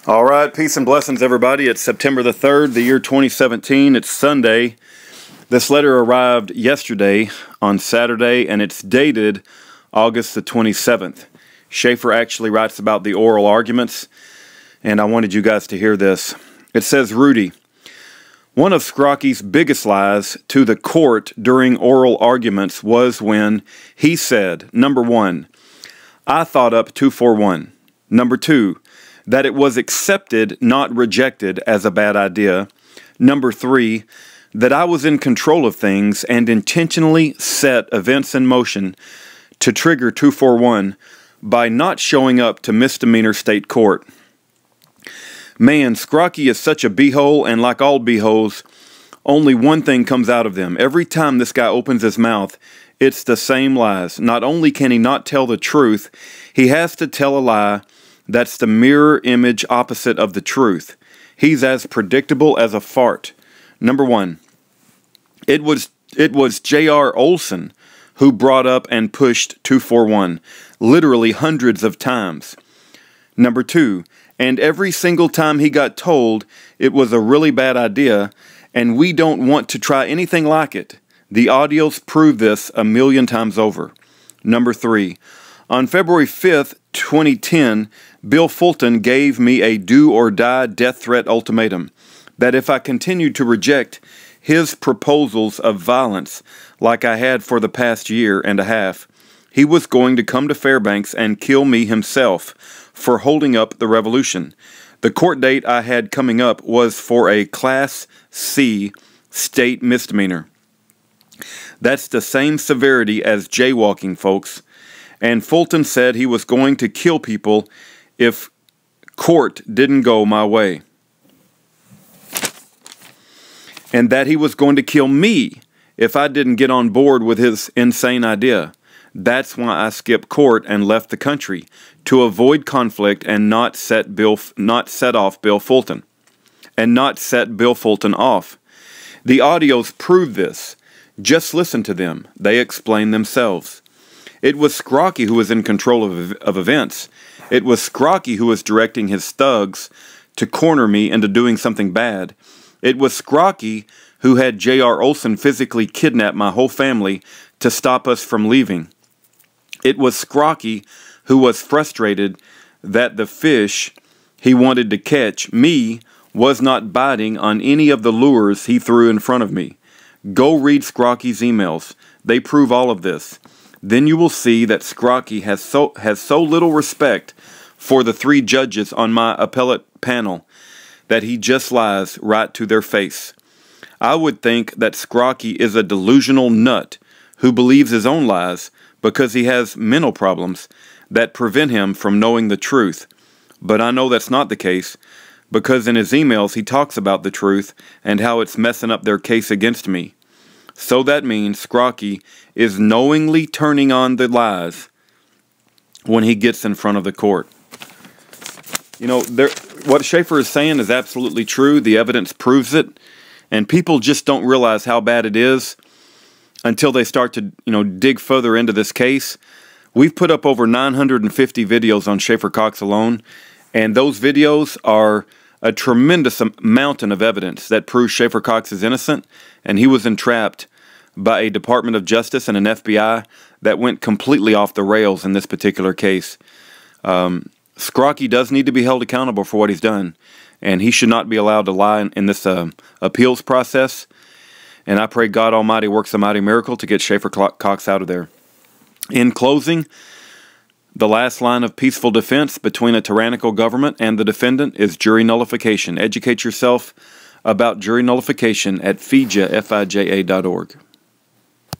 All right, peace and blessings, everybody. It's September the 3rd, the year 2017. It's Sunday. This letter arrived yesterday on Saturday, and it's dated August the 27th. Schaeffer actually writes about the oral arguments, and I wanted you guys to hear this. It says, Rudy, one of Skrocki's biggest lies to the court during oral arguments was when he said, number one, I thought up 241. Number two, that it was accepted, not rejected, as a bad idea. Number three, that I was in control of things and intentionally set events in motion to trigger 241 by not showing up to misdemeanor state court. Man, Skrocki is such a beehole, and like all beeholes, only one thing comes out of them. Every time this guy opens his mouth, it's the same lies. Not only can he not tell the truth, he has to tell a lie that's the mirror image opposite of the truth. He's as predictable as a fart. Number one, it was J.R. Olson who brought up and pushed 241, literally hundreds of times. Number two, and every single time he got told it was a really bad idea and we don't want to try anything like it. The audios prove this a million times over. Number three, on February 5th, 2010, Bill Fulton gave me a do-or-die death threat ultimatum that if I continued to reject his proposals of violence like I had for the past year and a half, he was going to come to Fairbanks and kill me himself for holding up the revolution. The court date I had coming up was for a Class C state misdemeanor. That's the same severity as jaywalking, folks. And Fulton said he was going to kill people if court didn't go my way. And that he was going to kill me if I didn't get on board with his insane idea. That's why I skipped court and left the country, to avoid conflict and not set off Bill Fulton. And not set Bill Fulton off. The audios prove this. Just listen to them. They explain themselves. It was Skrocki who was in control of events. It was Skrocki who was directing his thugs to corner me into doing something bad. It was Skrocki who had J.R. Olson physically kidnap my whole family to stop us from leaving. It was Skrocki who was frustrated that the fish he wanted to catch, me, was not biting on any of the lures he threw in front of me. Go read Skrocki's emails. They prove all of this. Then you will see that Skrocki has so little respect for the three judges on my appellate panel that he just lies right to their face. I would think that Skrocki is a delusional nut who believes his own lies because he has mental problems that prevent him from knowing the truth. But I know that's not the case because in his emails he talks about the truth and how it's messing up their case against me. So that means Skrocki is knowingly turning on the lies when he gets in front of the court. You know, what Schaeffer is saying is absolutely true. The evidence proves it. And people just don't realize how bad it is until they start to, dig further into this case. We've put up over 950 videos on Schaeffer Cox alone. And those videos are a tremendous mountain of evidence that proves Schaeffer Cox is innocent, and he was entrapped by a Department of Justice and an FBI that went completely off the rails in this particular case. Skrocki does need to be held accountable for what he's done, and he should not be allowed to lie in this appeals process. And I pray God Almighty works a mighty miracle to get Schaeffer Cox out of there. In closing, the last line of peaceful defense between a tyrannical government and the defendant is jury nullification. Educate yourself about jury nullification at fija.org.